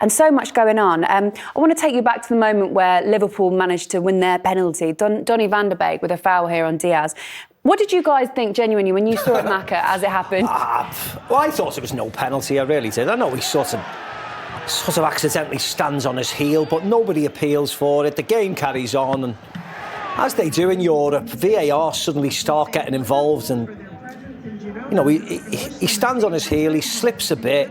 and so much going on. I want to take you back to the moment where Liverpool managed to win their penalty. Donny van de Beek with a foul here on Diaz. What did you guys think genuinely when you saw it, Macca, as it happened? Well, I thought it was no penalty. I really did. I know he sort of accidentally stands on his heel, but nobody appeals for it. The game carries on, and as they do in Europe, VAR suddenly start getting involved, and he stands on his heel, he slips a bit.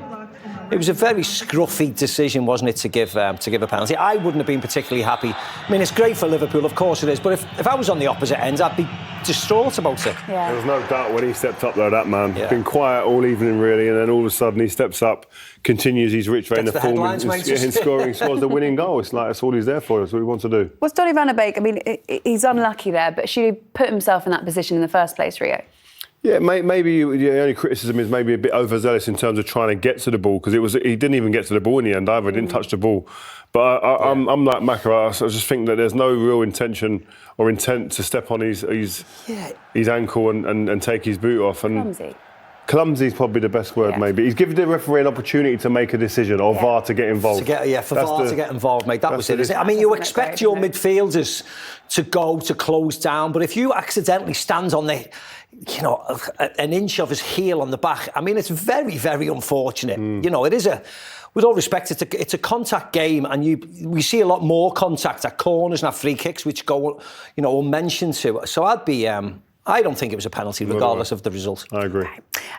It was a very scruffy decision, wasn't it, to give a penalty? I wouldn't have been particularly happy. I mean, it's great for Liverpool, of course it is, but if I was on the opposite end, I'd be distraught about it. Yeah. There was no doubt when he stepped up there, that man. Yeah. Been quiet all evening, really, and then all of a sudden he steps up, continues his rich vein of form and scores the winning goal. It's like that's all he's there for. That's what he wants to do. What's Donny van de Beek? I mean, he's unlucky there, but should he put himself in that position in the first place, Rio? Yeah, maybe the only criticism is maybe a bit overzealous in terms of trying to get to the ball, because he didn't even get to the ball in the end either. He didn't touch the ball. But I'm like Macca. I just think that there's no real intention or intent to step on his ankle and take his boot off. And clumsy is probably the best word, maybe. He's given the referee an opportunity to make a decision, or VAR to get involved. For VAR to get involved, mate. That was it, isn't it? I mean, you expect your midfielders to close down, but if you accidentally stand on an inch of his heel on the back, I mean, it's very, very unfortunate. It is with all respect, it's a contact game, and we see a lot more contact at corners and at free kicks, which go, unmentioned to. So I don't think it was a penalty, regardless of the result. I agree.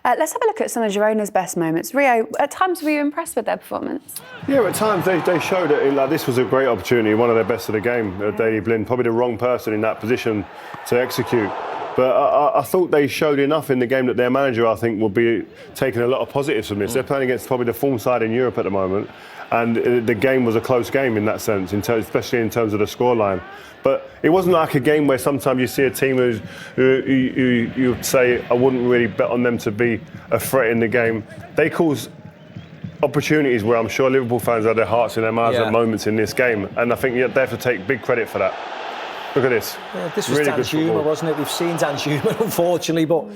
Let's have a look at some of Girona's best moments. Rio, at times were you impressed with their performance? Yeah, at times they showed it. This was a great opportunity, one of their best of the game. Daley Blind, probably the wrong person in that position to execute. But I thought they showed enough in the game that their manager, I think, will be taking a lot of positives from this. They're playing against probably the form side in Europe at the moment, and the game was a close game in that sense, especially in terms of the scoreline. But it wasn't like a game where sometimes you see a team who you would say, I wouldn't really bet on them to be a threat in the game. They cause opportunities where I'm sure Liverpool fans had their hearts in their mouths at moments in this game, and I think they have to take big credit for that. Look at this. Yeah, this was really Danjuma, wasn't it? We've seen Danjuma, unfortunately, but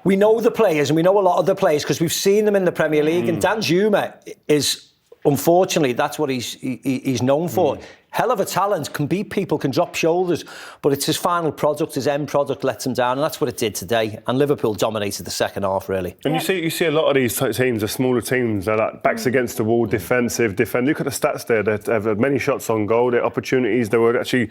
we know the players, and we know a lot of the players because we've seen them in the Premier League. And Danjuma is, unfortunately, that's what he's known for. Hell of a talent, can beat people, can drop shoulders, but it's his final product, his end product lets him down, and that's what it did today. And Liverpool dominated the second half, really. And you see a lot of these teams, the smaller teams, they're like backs against the wall, defend. Look at the stats there. They have many shots on goal, their opportunities. They were actually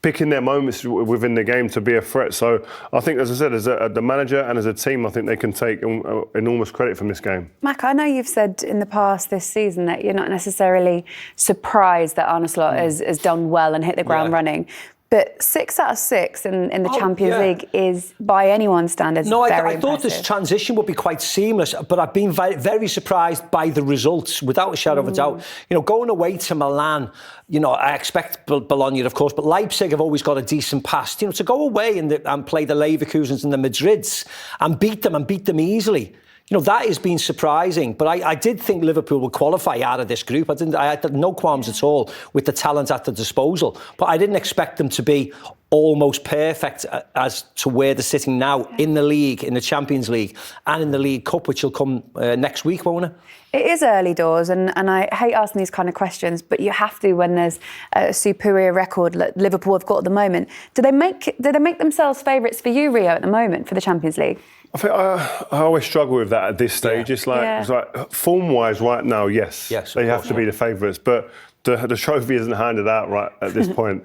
picking their moments within the game to be a threat. So I think, as I said, as the manager and as a team, I think they can take enormous credit from this game. Mac, I know you've said in the past this season that you're not necessarily surprised that Arne Slot has done well and hit the ground running. But 6 out of 6 in the Champions League is, by anyone's standards, very I thought this transition would be quite seamless, but I've been very, very surprised by the results, without a shadow of a doubt. Going away to Milan, I expect Bologna, of course, but Leipzig have always got a decent past. To go away and play the Leverkusens and the Madrids and beat them easily. That has been surprising, but I did think Liverpool would qualify out of this group. I had no qualms at all with the talent at the disposal, but I didn't expect them to be almost perfect as to where they're sitting now in the league, in the Champions League, and in the League Cup, which will come next week, won't it? It is early doors, and I hate asking these kind of questions, but you have to when there's a superior record like Liverpool have got at the moment. Do they make themselves favourites for you, Rio, at the moment for the Champions League? I think I always struggle with that at this stage. It's like form-wise right now, yes they have to be the favourites, but the trophy isn't handed out right at this point.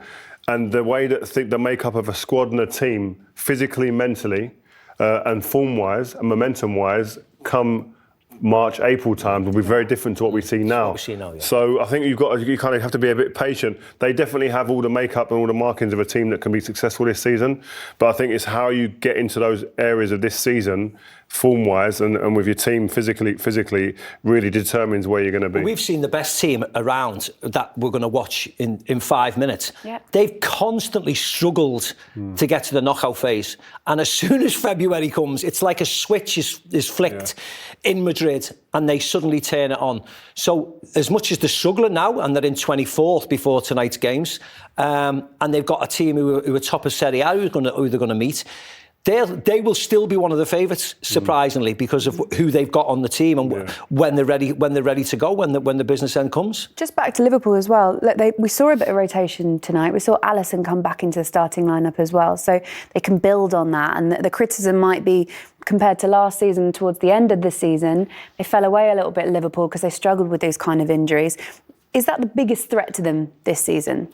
And the way that the makeup of a squad and a team, physically, mentally, and form-wise and momentum-wise, come March, April time will be very different to what we see now. So I think you kind of have to be a bit patient. They definitely have all the makeup and all the markings of a team that can be successful this season. But I think it's how you get into those areas of this season, form-wise and with your team physically really determines where you're going to be. We've seen the best team around that we're going to watch in 5 minutes. They've constantly struggled to get to the knockout phase. And as soon as February comes, it's like a switch is flicked in Madrid and they suddenly turn it on. So as much as they're struggling now and they're in 24th before tonight's games, and they've got a team who are top of Serie A who they're going to meet, they will still be one of the favourites, surprisingly, because of who they've got on the team and when they're ready to go, when the business end comes. Just back to Liverpool as well. Look, we saw a bit of rotation tonight. We saw Alisson come back into the starting lineup as well, so they can build on that. And the criticism might be compared to last season, towards the end of the season, they fell away a little bit, Liverpool, because they struggled with those kind of injuries. Is that the biggest threat to them this season?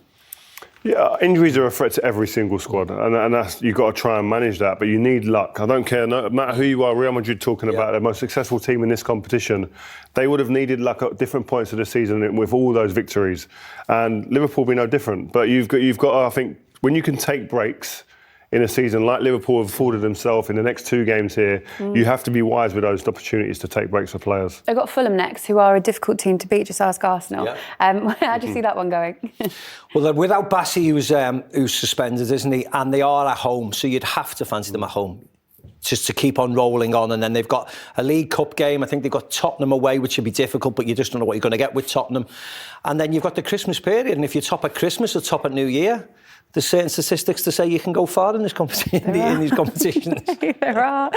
Yeah, injuries are a threat to every single squad, and that's, you've got to try and manage that. But you need luck. I don't care, no matter who you are. Real Madrid talking about the most successful team in this competition, they would have needed luck at different points of the season with all those victories, and Liverpool will be no different. But you've got. I think when you can take breaks in a season like Liverpool have afforded themselves in the next 2 games here, you have to be wise with those opportunities to take breaks for players. They've got Fulham next, who are a difficult team to beat. Just ask Arsenal. Yeah. How do you see that one going? Well, without Bassi, who's suspended, isn't he? And they are at home, so you'd have to fancy them at home, just to keep on rolling on. And then they've got a League Cup game. I think they've got Tottenham away, which would be difficult, but you just don't know what you're going to get with Tottenham. And then you've got the Christmas period, and if you're top at Christmas or top at New Year, there's certain statistics to say you can go far in this competition, in these competitions. There are.